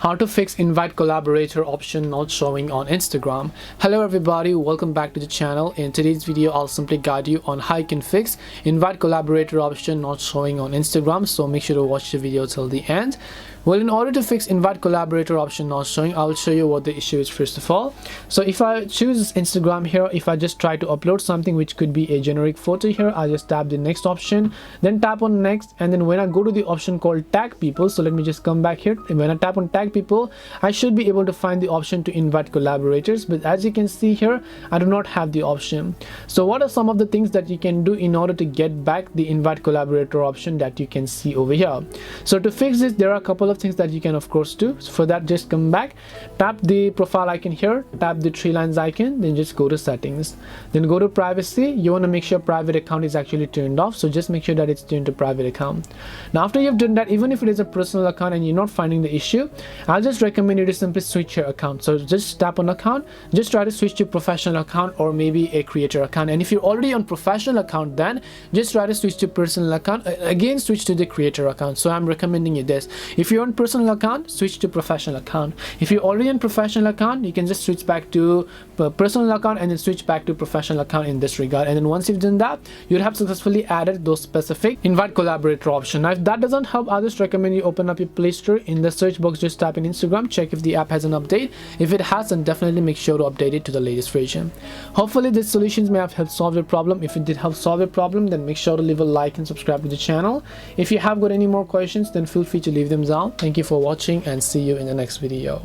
How to fix invite collaborator option not showing on Instagram. Hello everybody, welcome back to the channel. In today's video I'll simply guide you on how you can fix invite collaborator option not showing on Instagram, so make sure to watch the video till the end. Well, in order to fix invite collaborator option not showing, I'll show you what the issue is first of all. So if I choose Instagram here, if I just try to upload something which could be a generic photo here, I'll just tap the next option, then tap on next, and then when I go to the option called tag people, so let me just come back here, and when I tap on tag people, I should be able to find the option to invite collaborators, but as you can see here, I do not have the option. So what are some of the things that you can do in order to get back the invite collaborator option that you can see over here? So to fix this, there are a couple of things that you can of course do. So for that, just come back, tap the profile icon here, tap the three lines icon, then just go to settings, then go to privacy. You want to make sure private account is actually turned off, so just make sure that it's turned to private account. Now after you've done that, even if it is a personal account and you're not finding the issue, I'll just recommend you to simply switch your account. So just tap on account, just try to switch to professional account or maybe a creator account, and if you're already on professional account, then just try to switch to personal account, again switch to the creator account. So I'm recommending you this. If you're on personal account, switch to professional account. If you're already on professional account, you can just switch back to personal account and then switch back to professional account in this regard, and then once you've done that, you'll have successfully added those specific invite collaborator option. Now if that doesn't help, I'll just recommend you open up your Play Store. In the search box, just type in Instagram, check if the app has an update. If it has, then definitely make sure to update it to the latest version. Hopefully these solutions may have helped solve your problem. If it did help solve your problem, then make sure to leave a like and subscribe to the channel. If you have got any more questions, then feel free to leave them down. Thank you for watching and see you in the next video.